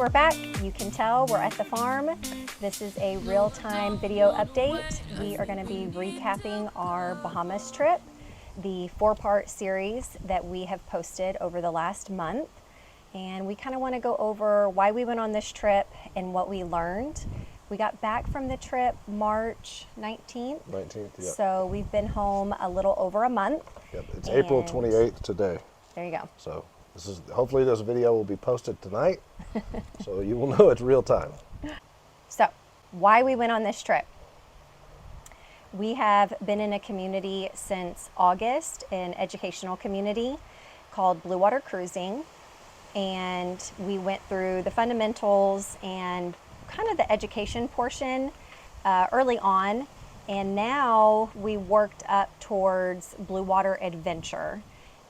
we're back. You can tell we're at the farm. This is a real-time video update. We are going to be recapping our Bahamas trip, the 4-part series that we have posted over the last month. And we kind of want to go over why we went on this trip and what we learned. We got back from the trip March 19th. 19th, yeah. So we've been home a little over a month. Yep, it's April 28th today. There you go. So hopefully this video will be posted tonight, so you will know it's real time. So, why we went on this trip. We have been in a community since August, an educational community called Blue Water Cruising, and we went through the fundamentals and kind of the education portion early on, and now we worked up towards Blue Water Adventure.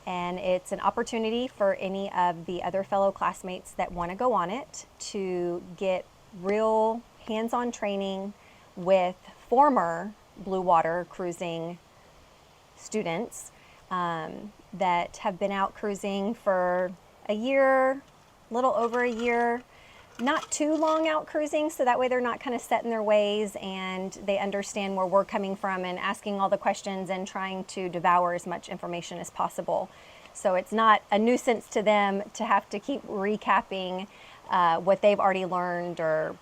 And it's an opportunity for any of the other fellow classmates that want to go on it to get real hands-on training with former Blue Water cruising students that have been out cruising for a year, a little over a year, not too long out cruising, so that way they're not kind of set in their ways and they understand where we're coming from and asking all the questions and trying to devour as much information as possible. So it's not a nuisance to them to have to keep recapping what they've already learned, or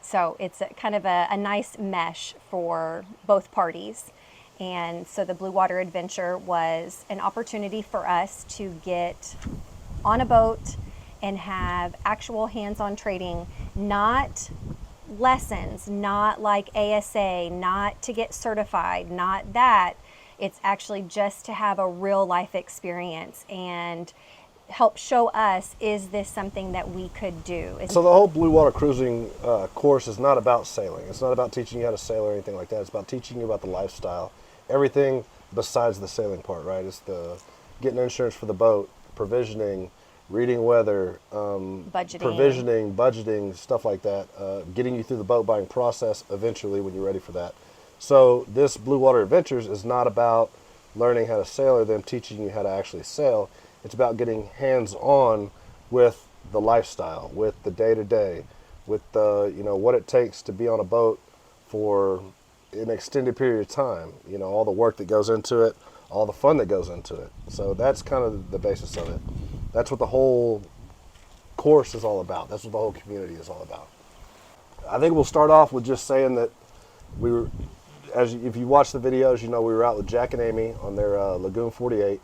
so it's kind of a nice mesh for both parties. And so the Blue Water Adventure was an opportunity for us to get on a boat and have actual hands-on training, not lessons, not like ASA, not to get certified, not that. It's actually just to have a real life experience and help show us, is this something that we could do? So the whole Blue Water Cruising course is not about sailing. It's not about teaching you how to sail or anything like that. It's about teaching you about the lifestyle. Everything besides the sailing part, right? It's the getting insurance for the boat, provisioning, reading weather, provisioning, budgeting, stuff like that, getting you through the boat buying process eventually when you're ready for that. So this Blue Water Adventures is not about learning how to sail or them teaching you how to actually sail. It's about getting hands-on with the lifestyle, with the day-to-day, with the, what it takes to be on a boat for an extended period of time. All the work that goes into it, all the fun that goes into it. So that's kind of the basis of it. That's what the whole course is all about. That's what the whole community is all about. I think we'll start off with just saying that we were, if you watch the videos, we were out with Jack and Amy on their Lagoon 48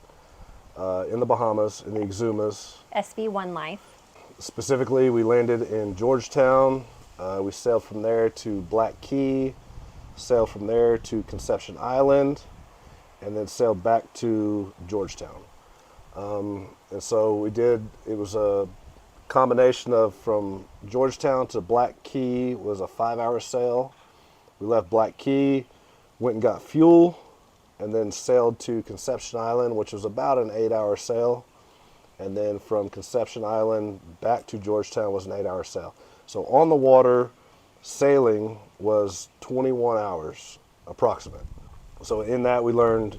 in the Bahamas, in the Exumas. SV1 Life. Specifically, we landed in Georgetown. We sailed from there to Black Key, sailed from there to Conception Island, and then sailed back to Georgetown. And so it was a combination of from Georgetown to Black Key was a 5-hour sail. We left Black Key, went and got fuel, and then sailed to Conception Island, which was about an 8-hour sail. And then from Conception Island back to Georgetown was an 8-hour sail. So on the water, sailing was 21 hours approximate. So in that we learned,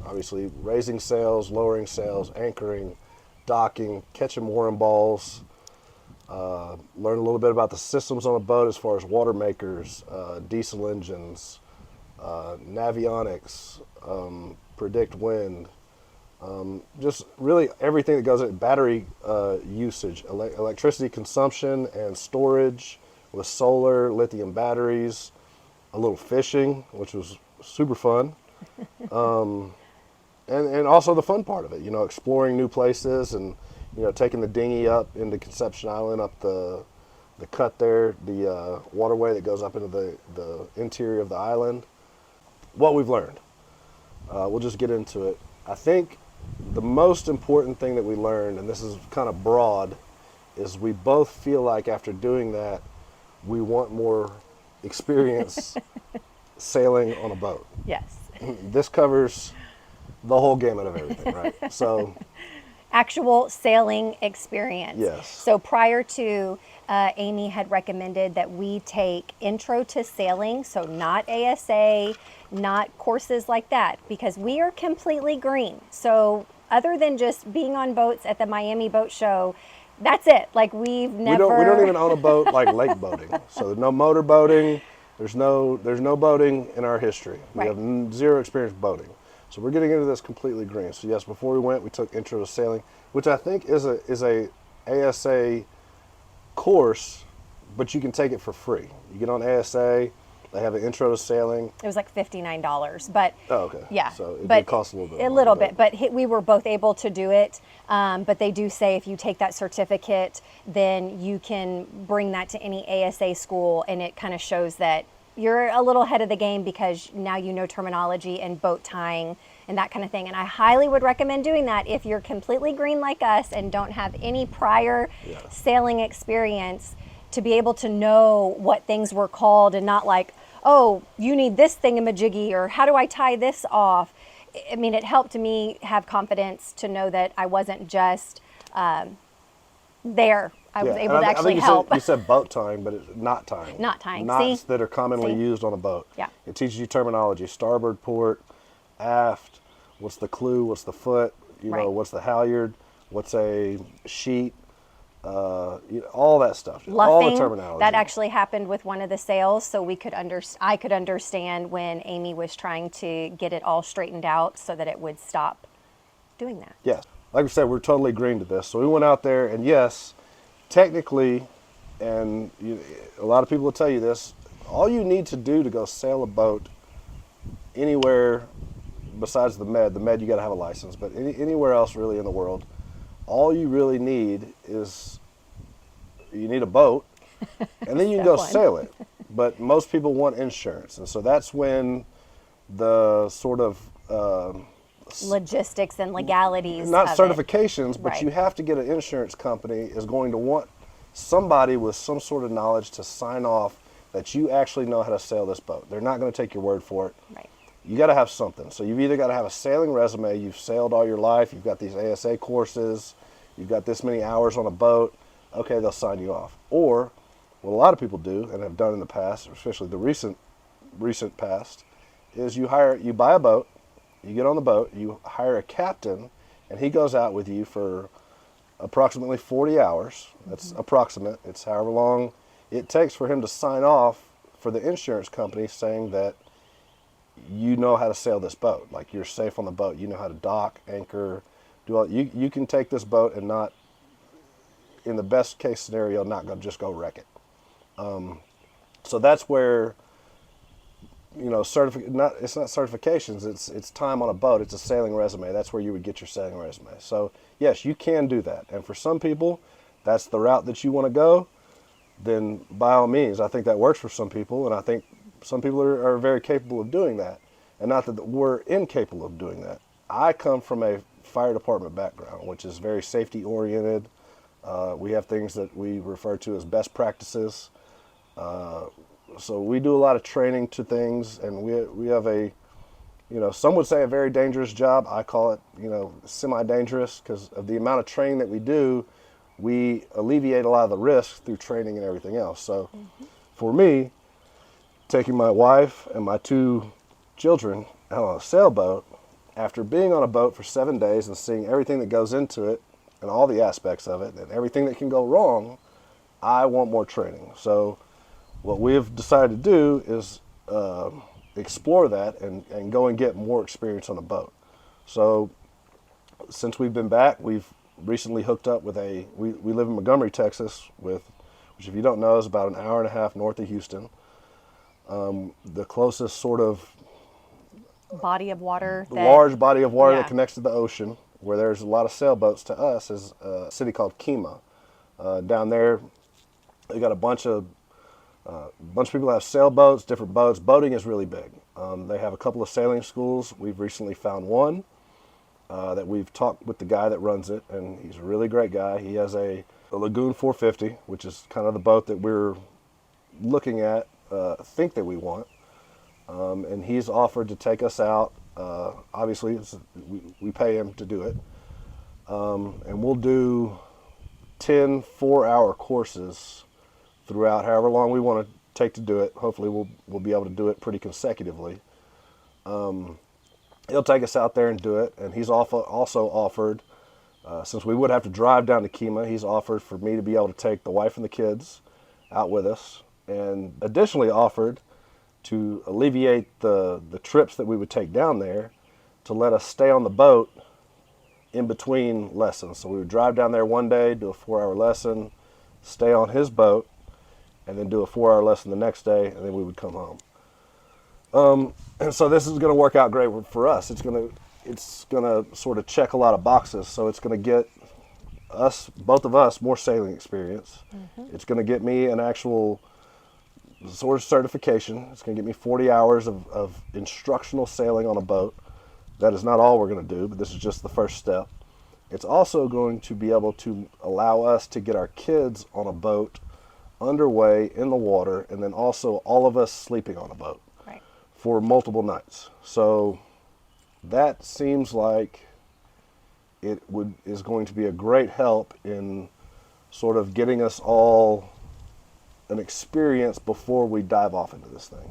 obviously raising sails, lowering sails, anchoring, docking, catching mooring balls, learn a little bit about the systems on a boat as far as water makers, diesel engines, navionics, predict wind, just really everything that goes in, battery usage, electricity consumption and storage with solar, lithium batteries, a little fishing, which was super fun. And also the fun part of it, exploring new places and, taking the dinghy up into Conception Island, up the cut there, the waterway that goes up into the interior of the island. What we've learned. We'll just get into it. I think the most important thing that we learned, and this is kind of broad, is we both feel like after doing that, we want more experience sailing on a boat. Yes. This covers the whole gamut of everything, right? So actual sailing experience. Yes. So prior to, Amy had recommended that we take intro to sailing, so not ASA, not courses like that, because we are completely green. So other than just being on boats at the Miami Boat Show, That's it. Like we've never. We don't even own a boat like lake boating. So no motor boating. There's no boating in our history. We Right. have zero experience boating. So we're getting into this completely green. So yes, before we went, we took Intro to Sailing, which I think is a ASA course, but you can take it for free. You get on ASA. They have an Intro to Sailing. It was like $59, but Oh, okay. yeah, So it but did cost a little bit. a little bit. But we were both able to do it. But they do say if you take that certificate, then you can bring that to any ASA school, and it kind of shows that you're a little ahead of the game because now you know terminology and boat tying and that kind of thing. And I highly would recommend doing that if you're completely green like us and don't have any prior sailing experience, to be able to know what things were called and not like, oh, you need this thingamajiggy, or how do I tie this off? I mean, it helped me have confidence to know that I wasn't just there. I was able to actually help. You said boat tying, but it's knot tying. Knot tying. Knots See? that are commonly See? used on a boat. Yeah. It teaches you terminology: starboard, port, aft. What's the clew? What's the foot? You know, Right. what's the halyard? What's a sheet? All that stuff. Luffing, all the terminology. that actually happened with one of the sails, so I could understand when Amy was trying to get it all straightened out so that it would stop doing that. Yes. Like we said, we're totally green to this. So we went out there, and yes, technically, and a lot of people will tell you this, all you need to do to go sail a boat anywhere besides the Med you got to have a license, but anywhere else really in the world, all you really need is you need a boat, and then you can go Step one. sail it. But most people want insurance, and so that's when the sort of Logistics and legalities. not of certifications, but Right. you have to get an insurance company is going to want somebody with some sort of knowledge to sign off that you actually know how to sail this boat. They're not going to take your word for it. Right. You got to have something. So you've either got to have a sailing resume, you've sailed all your life, you've got these ASA courses, you've got this many hours on a boat, okay, they'll sign you off. Or what a lot of people do and have done in the past, especially the recent past, is you buy a boat, you get on the boat, you hire a captain, and he goes out with you for approximately 40 hours. That's approximate. It's however long it takes for him to sign off for the insurance company saying that you know how to sail this boat. Like you're safe on the boat. You know how to dock, anchor, do all. You can take this boat and not, in the best case scenario, not just go wreck it. So that's where, it's not certifications. It's time on a boat. It's a sailing resume. That's where you would get your sailing resume. So yes, you can do that. And for some people, that's the route that you want to go. Then by all means, I think that works for some people, and I think some people are very capable of doing that. And not that we're incapable of doing that. I come from a fire department background, which is very safety oriented. We have things that we refer to as best practices. So we do a lot of training to things, and we have some would say a very dangerous job. I call it, semi-dangerous because of the amount of training that we do. We alleviate a lot of the risks through training and everything else. So for me, taking my wife and my 2 children out on a sailboat, after being on a boat for 7 days and seeing everything that goes into it and all the aspects of it and everything that can go wrong, I want more training. So what we've decided to do is explore that and go and get more experience on a boat. So since we've been back, we've recently hooked up with we live in Montgomery, Texas, which if you don't know is about an hour and a half north of Houston. The closest sort of Body of water. large body of water Yeah. that connects to the ocean, where there's a lot of sailboats to us, is a city called Kima. Down there, they got a bunch of people have sailboats, different boats. Boating is really big. They have a couple of sailing schools. We've recently found one that we've talked with the guy that runs it, and he's a really great guy. He has a Lagoon 450, which is kind of the boat that we're looking at, think that we want. And he's offered to take us out. Obviously, we pay him to do it. And we'll do 10 4-hour courses throughout however long we want to take to do it. Hopefully we'll be able to do it pretty consecutively. He'll take us out there and do it, and he's also offered Since we would have to drive down to Kemah, he's offered for me to be able to take the wife and the kids out with us, and additionally offered to alleviate the trips that we would take down there to let us stay on the boat in between lessons. So we would drive down there one day, do a 4-hour lesson, stay on his boat, and then do a 4-hour lesson the next day, and then we would come home. And so this is going to work out great for us. It's going to sort of check a lot of boxes. So it's going to get us, both of us, more sailing experience. It's going to get me an actual sort of certification. It's going to get me 40 hours of instructional sailing on a boat. That is not all we're going to do, but this is just the first step. It's also going to be able to allow us to get our kids on a boat underway in the water, and then also all of us sleeping on a boat for multiple nights. So that seems like it is going to be a great help in sort of getting us all an experience before we dive off into this thing.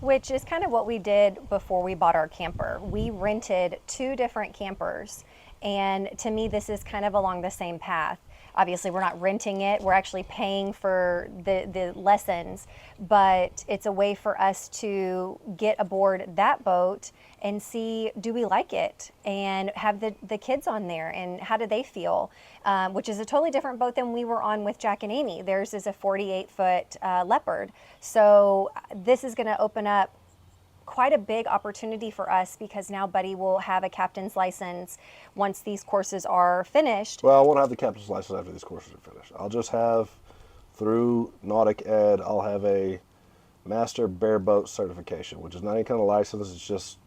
Which is kind of what we did before we bought our camper. We rented 2 different campers, and to me this is kind of along the same path. Obviously we're not renting it, we're actually paying for the lessons, but it's a way for us to get aboard that boat and see, do we like it, and have the kids on there, and how do they feel, which is a totally different boat than we were on with Jack and Amy. Theirs is a 48-foot Leopard. So this is going to open up quite a big opportunity for us, because now Buddy will have a captain's license once these courses are finished. Well, I won't have the captain's license after these courses are finished. I'll just have, through Nautic Ed, I'll have a master bareboat certification, which is not any kind of license. It's just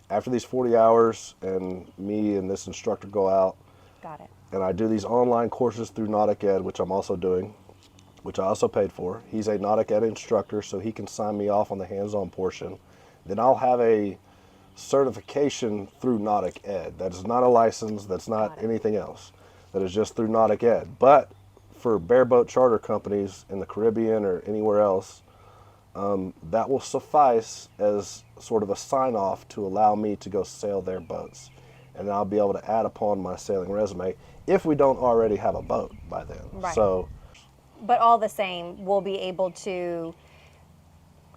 after these 40 hours and me and this instructor go out. Got it. And I do these online courses through Nautic Ed, which I'm also doing, which I also paid for. He's a Nautic Ed instructor, so he can sign me off on the hands-on portion. Then I'll have a certification through Nautic Ed. That is not a license, that's not anything else. That is just through Nautic Ed. But for bareboat charter companies in the Caribbean or anywhere else, that will suffice as sort of a sign-off to allow me to go sail their boats. And I'll be able to add upon my sailing resume if we don't already have a boat by then. Right. So, but all the same, we'll be able to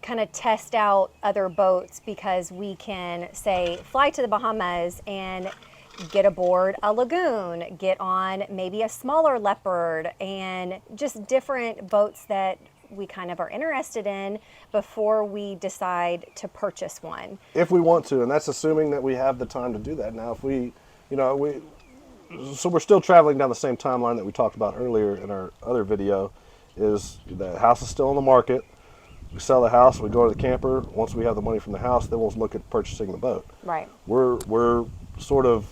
kind of test out other boats, because we can, say, fly to the Bahamas and get aboard a Lagoon, get on maybe a smaller Leopard, and just different boats that we kind of are interested in before we decide to purchase one. if we want to, and that's assuming that we have the time to do that. Now, if we, so we're still traveling down the same timeline that we talked about earlier in our other video, is the house is still on the market. We sell the house, we go to the camper. Once we have the money from the house, then we'll look at purchasing the boat. Right. We're sort of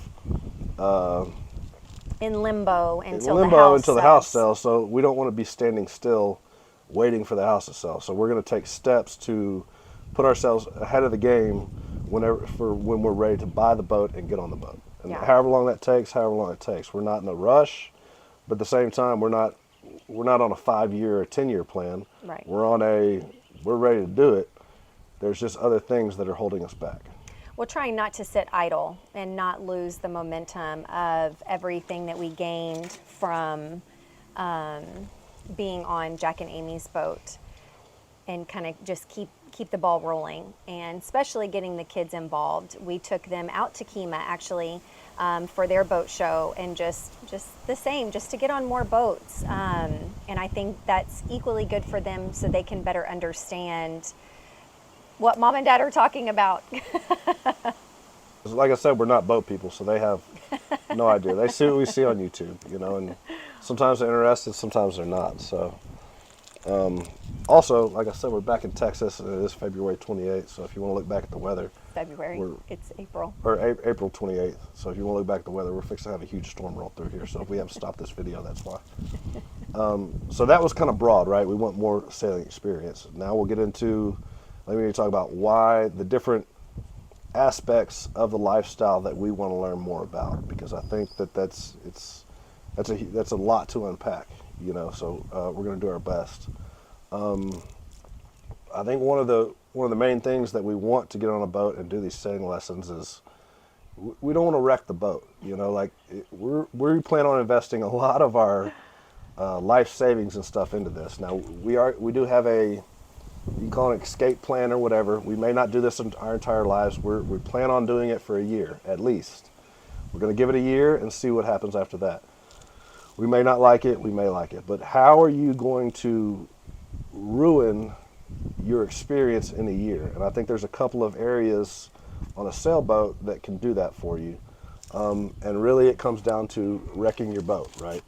in limbo until the house sells. So we don't want to be standing still waiting for the house to sell. So we're going to take steps to put ourselves ahead of the game when we're ready to buy the boat and get on the boat. And however long that takes, however long it takes. We're not in a rush, but at the same time, we're not on a 5-year or 10-year plan. Right. We're ready to do it. There's just other things that are holding us back. We're trying not to sit idle and not lose the momentum of everything that we gained from being on Jack and Amy's boat, and kind of just keep the ball rolling, and especially getting the kids involved. We took them out to Kemah actually for their boat show, and just the same, just to get on more boats. And I think that's equally good for them, so they can better understand what mom and dad are talking about. Like I said, we're not boat people, so they have no idea. They see what we see on YouTube, and sometimes they're interested, sometimes they're not. So, also, like I said, we're back in Texas, and it is February 28th. So if you want to look back at the weather, It's April. Or April 28th. So if you want to look back at the weather, we're fixing to have a huge storm roll through here. So if we have to stop this video, that's why. So that was kind of broad, right? We want more sailing experience. Now we'll get into, let me talk about why the different aspects of the lifestyle that we want to learn more about, because I think that's a lot to unpack, so we're going to do our best. I think one of the main things that we want to get on a boat and do these sailing lessons we don't want to wreck the boat. Like we plan on investing a lot of our life savings and stuff into this. Now we do have you can call it an escape plan or whatever. We may not do this in our entire lives. We plan on doing it for a year at least. We're going to give it a year and see what happens after that. We may not like it, we may like it, but how are you going to ruin your experience in a year? And I think there's a couple of areas on a sailboat that can do that for you. And really it comes down to wrecking your boat, right?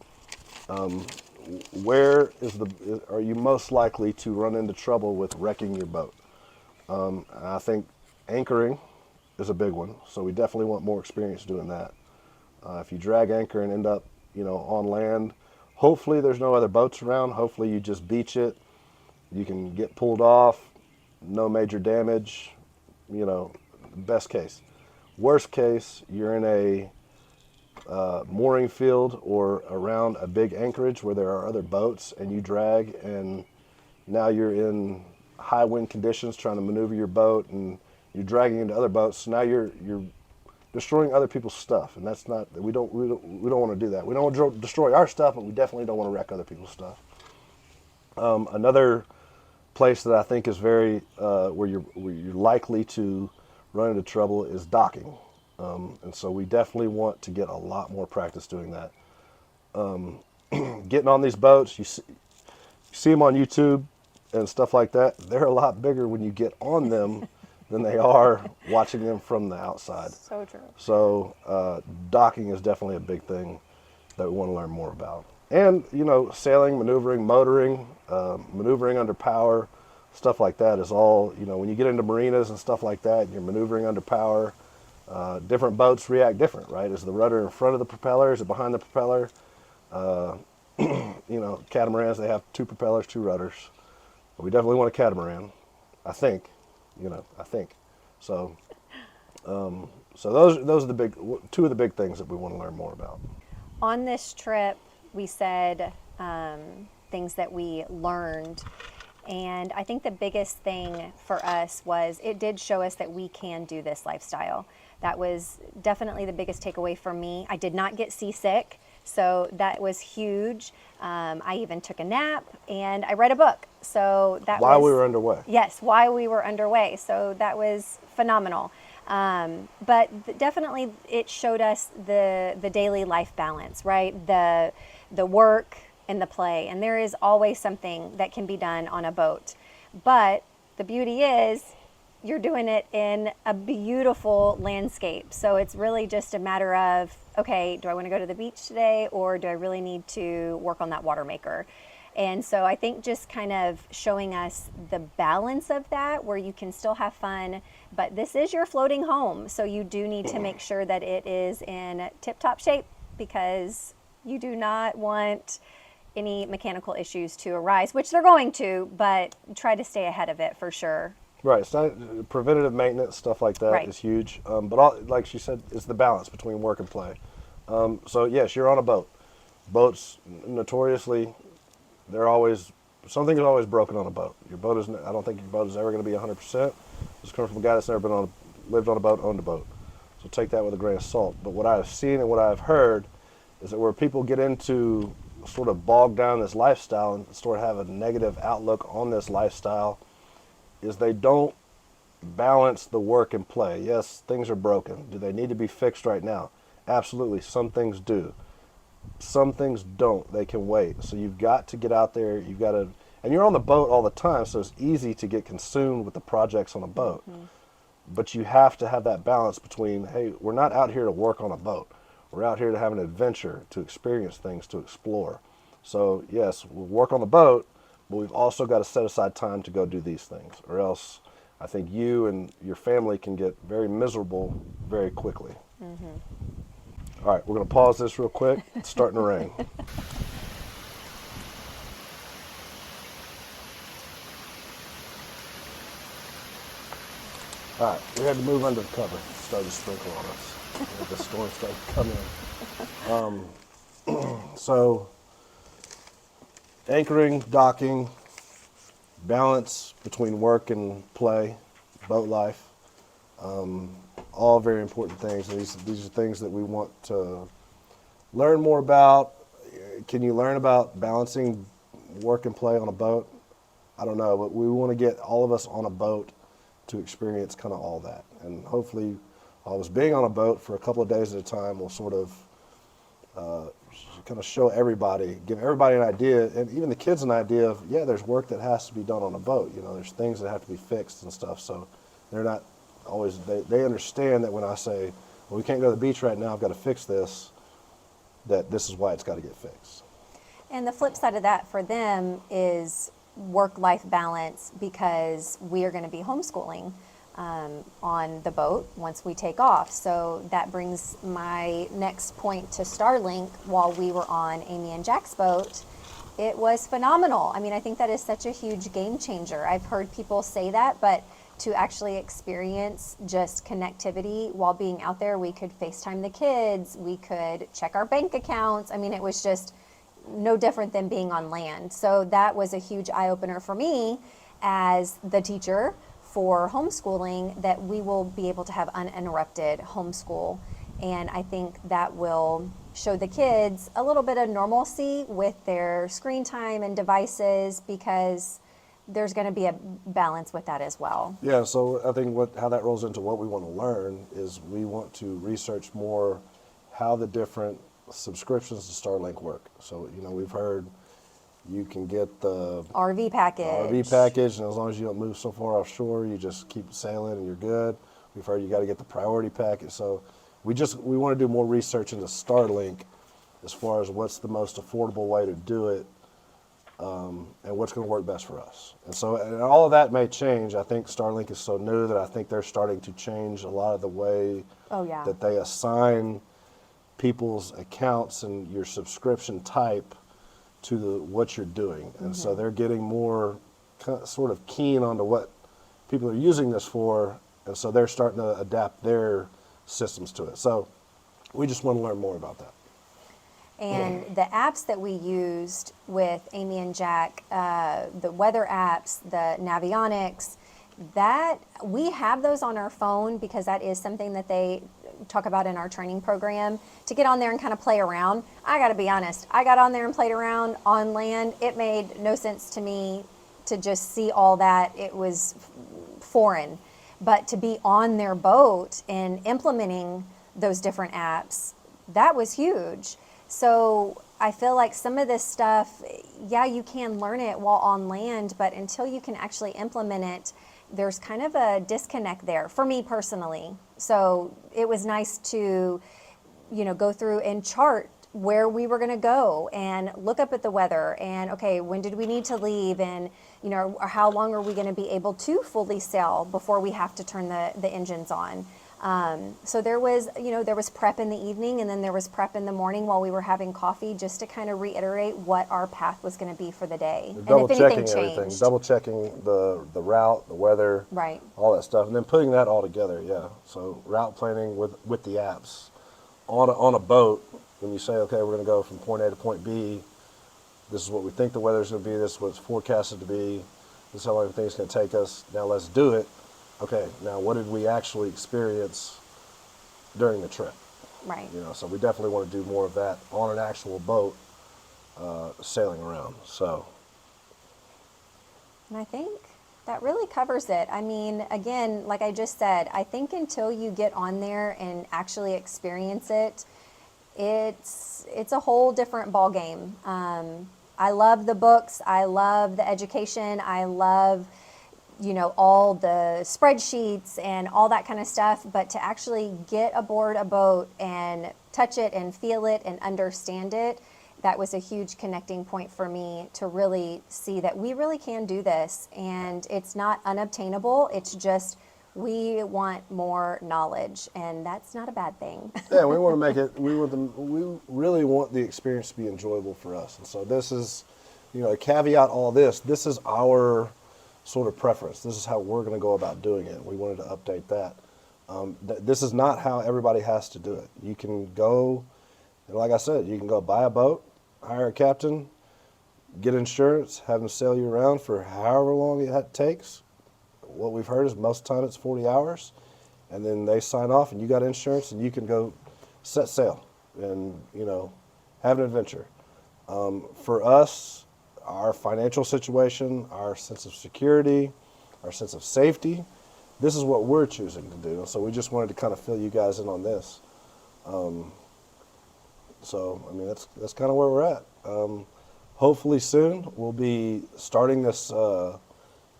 Where are you most likely to run into trouble with wrecking your boat? I think anchoring is a big one, so we definitely want more experience doing that. If you drag anchor and end up, on land, hopefully there's no other boats around. Hopefully you just beach it. You can get pulled off, no major damage, best case. Worst case, you're in a mooring field or around a big anchorage where there are other boats and you drag, and now you're in high wind conditions trying to maneuver your boat and you're dragging into other boats. So now you're destroying other people's stuff, and that's not, we don't want to do that. We don't want to destroy our stuff, but we definitely don't want to wreck other people's stuff. Another place that I think is very where you're likely to run into trouble is docking, and so we definitely want to get a lot more practice doing that. Getting on these boats, you see them on YouTube and stuff like that. They're a lot bigger when you get on them than they are watching them from the outside. So true. So docking is definitely a big thing that we want to learn more about. And, sailing, maneuvering, motoring, maneuvering under power, stuff like that is all, when you get into marinas and stuff like that, you're maneuvering under power. Different boats react different, right? Is the rudder in front of the propeller? Is it behind the propeller? Catamarans, they have 2 propellers, 2 rudders. We definitely want a catamaran, I think. I think. So, so those are the 2 of the big things that we want to learn more about. On this trip, we said things that we learned, and I think the biggest thing for us was it did show us that we can do this lifestyle. That was definitely the biggest takeaway for me. I did not get seasick, so that was huge. I even took a nap and I read a book. So that while we were underway. Yes, while we were underway. So that was phenomenal. But definitely it showed us the daily life balance, right? The work and the play. And there is always something that can be done on a boat. But the beauty is you're doing it in a beautiful landscape. So it's really just a matter of, okay, do I want to go to the beach today, or do I really need to work on that water maker? And so I think just kind of showing us the balance of that, where you can still have fun, but this is your floating home. So you do need to make sure that it is in tip-top shape, because you do not want any mechanical issues to arise, which they're going to, but try to stay ahead of it for sure. Right, it's not preventative maintenance, stuff like that is huge. But like she said, it's the balance between work and play. So yes, you're on a boat. Boats notoriously, something is always broken on a boat. Your boat is, I don't think your boat is ever going to be 100%. This comes from a guy that's never lived on a boat, owned a boat. So take that with a grain of salt. But what I've seen and what I've heard is that where people get into sort of bog down this lifestyle and sort of have a negative outlook on this lifestyle is they don't balance the work and play. Yes, things are broken. Do they need to be fixed right now? Absolutely. Some things do. Some things don't. They can wait. So you've got to get out there. And you're on the boat all the time, so it's easy to get consumed with the projects on a boat. Mm-hmm. But you have to have that balance between, hey, we're not out here to work on a boat. We're out here to have an adventure, to experience things, to explore. So yes, we'll work on the boat, but we've also got to set aside time to go do these things, or else I think you and your family can get very miserable very quickly. Mm-hmm. All right, we're going to pause this real quick. It's starting to rain. All right, we had to move under the cover. It started to sprinkle on us. The storm started to come in. So, anchoring, docking, balance between work and play, boat life. all very important things. And these are things that we want to learn more about. Can you learn about balancing work and play on a boat? I don't know, but we want to get all of us on a boat to experience kind of all that. And hopefully, all of us being on a boat for a couple of days at a time will sort of kind of show everybody, give everybody an idea, and even the kids an idea of, yeah, there's work that has to be done on a boat. You know, there's things that have to be fixed and stuff. So they're not always, they understand that when I say, well, we can't go to the beach right now, I've got to fix this, that this is why it's got to get fixed. And the flip side of that for them is work-life balance, because we are going to be homeschooling on the boat once we take off. So that brings my next point to Starlink. While we were on Amy and Jack's boat, it was phenomenal. I mean, I think that is such a huge game changer. I've heard people say that, but to actually experience just connectivity while being out there, we could FaceTime the kids, we could check our bank accounts. I mean, it was just no different than being on land. So that was a huge eye-opener for me as the teacher for homeschooling, that we will be able to have uninterrupted homeschool. And I think that will show the kids a little bit of normalcy with their screen time and devices, because there's going to be a balance with that as well. Yeah, so I think how that rolls into what we want to learn is we want to research more how the different subscriptions to Starlink work. So, you know, we've heard you can get the RV package. RV package, and as long as you don't move so far offshore, you just keep sailing and you're good. We've heard you got to get the priority package. So we want to do more research into Starlink as far as what's the most affordable way to do it, and what's going to work best for us. And so, and all of that may change. I think Starlink is so new that I think they're starting to change a lot of the way that they assign people's accounts and your subscription type to what you're doing. And so they're getting more sort of keen onto what people are using this for, and so they're starting to adapt their systems to it. So we just want to learn more about that. And the apps that we used with Amy and Jack, the weather apps, the Navionics, that we have those on our phone, because that is something that they talk about in our training program, to get on there and kind of play around. I got to be honest, I got on there and played around on land. It made no sense to me to just see all that. It was foreign. But to be on their boat and implementing those different apps, that was huge. So I feel like some of this stuff, yeah, you can learn it while on land, but until you can actually implement it, there's kind of a disconnect there for me personally. So it was nice to, go through and chart where we were going to go and look up at the weather and, okay, when did we need to leave, and or how long are we going to be able to fully sail before we have to turn the engines on. So there was prep in the evening, and then there was prep in the morning while we were having coffee, just to kind of reiterate what our path was going to be for the day. And if anything changed. Double checking the route, the weather, right, all that stuff, and then putting that all together. Yeah. So route planning with the apps on a boat. When you say, okay, we're going to go from point A to point B, this is what we think the weather's going to be. This is what it's forecasted to be. This is how long everything's going to take us. Now let's do it. Okay, now what did we actually experience during the trip? Right. So we definitely want to do more of that on an actual boat, sailing around. So. And I think that really covers it. I mean, again, like I just said, I think until you get on there and actually experience it, it's a whole different ball game. I love the books. I love the education. I love all the spreadsheets and all that kind of stuff, but to actually get aboard a boat and touch it and feel it and understand it, that was a huge connecting point for me, to really see that we really can do this, and it's not unobtainable. It's just we want more knowledge, and that's not a bad thing. Yeah, we want to make it. We really want the experience to be enjoyable for us, and so this is, a caveat all this. This is our sort of preference. This is how we're going to go about doing it. We wanted to update that. This is not how everybody has to do it. You can go, and like I said, you can go buy a boat, hire a captain, get insurance, have them sail you around for however long it takes. What we've heard is most of the time it's 40 hours, and then they sign off, and you got insurance, and you can go set sail and, you know, have an adventure. For us, our financial situation, our sense of security, our sense of safety, this is what we're choosing to do. So we just wanted to kind of fill you guys in on this. So, I mean, that's kind of where we're at. Hopefully soon we'll be starting this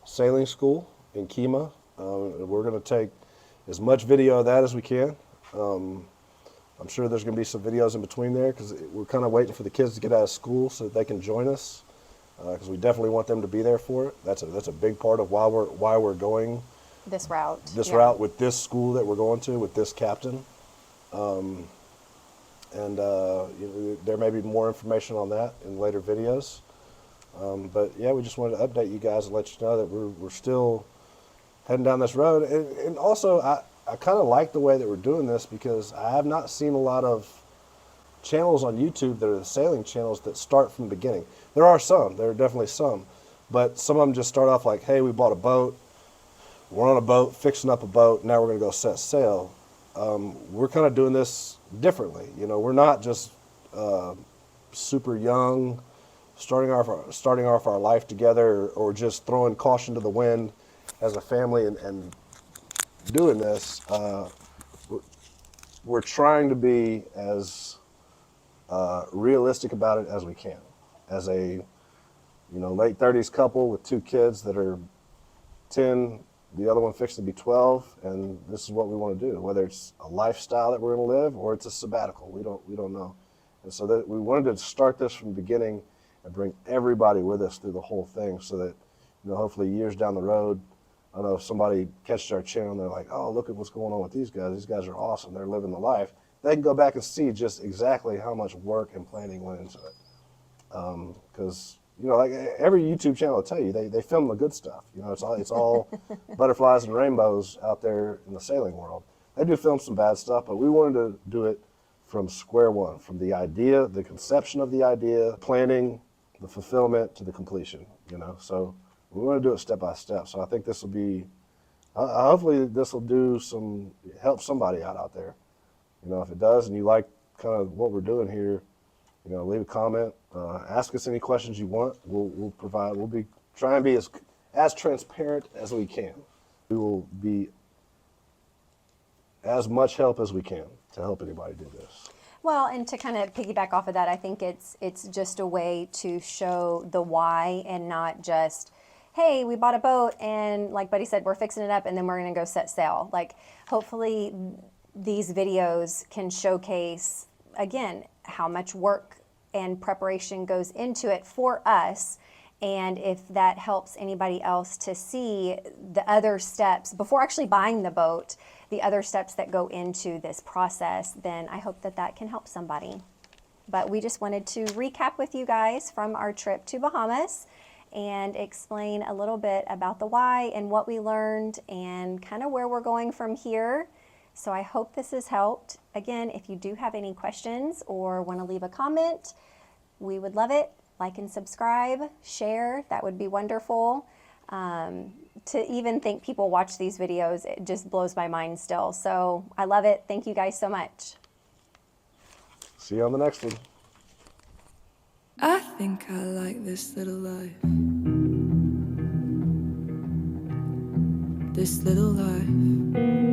sailing school in Kima. We're going to take as much video of that as we can. I'm sure there's going to be some videos in between there because we're kind of waiting for the kids to get out of school so that they can join us, because we definitely want them to be there for it. That's a big part of why we're going This route. route with this school that we're going to with this captain. And you know, there may be more information on that in later videos. But yeah, we just wanted to update you guys and let you know that we're still heading down this road. And also, I kind of like the way that we're doing this because I have not seen a lot of channels on YouTube that are the sailing channels that start from the beginning. There are definitely some, but some of them just start off like, hey, we bought a boat, we're on a boat, fixing up a boat, now we're going to go set sail. We're kind of doing this differently. You know, we're not just super young, starting off our life together, or just throwing caution to the wind as a family and doing this. We're trying to be as realistic about it as we can. As a late 30s couple with 2 kids that are 10, the other one fixed to be 12, and this is what we want to do. Whether it's a lifestyle that we're going to live or it's a sabbatical, we don't know. And so that we wanted to start this from the beginning and bring everybody with us through the whole thing, so that hopefully years down the road, I don't know if somebody catches our channel and they're like, oh, look at what's going on with these guys. These guys are awesome. They're living the life. They can go back and see just exactly how much work and planning went into it. Because like every YouTube channel will tell you, they film the good stuff. It's all butterflies and rainbows out there in the sailing world. They do film some bad stuff, but we wanted to do it from square one, from the idea, the conception of the idea, planning, the fulfillment to the completion. So we want to do it step by step. So I think this will be, hopefully this will help somebody out there. If it does and you like kind of what we're doing here, leave a comment, ask us any questions you want. We'll provide. We'll be trying to be as transparent as we can. We will be as much help as we can to help anybody do this. Well, and to kind of piggyback off of that, I think it's just a way to show the why, and not just, hey, we bought a boat and like Buddy said, we're fixing it up and then we're going to go set sail. Like, hopefully these videos can showcase, again, how much work and preparation goes into it for us. And if that helps anybody else to see the other steps before actually buying the boat, the other steps that go into this process, then I hope that can help somebody. But we just wanted to recap with you guys from our trip to Bahamas and explain a little bit about the why and what we learned and kind of where we're going from here. So I hope this has helped. Again, if you do have any questions or want to leave a comment, we would love it. Like and subscribe, share, that would be wonderful. To even think people watch these videos, it just blows my mind still. So I love it. Thank you guys so much. See you on the next one. I think I like this little life. This little life.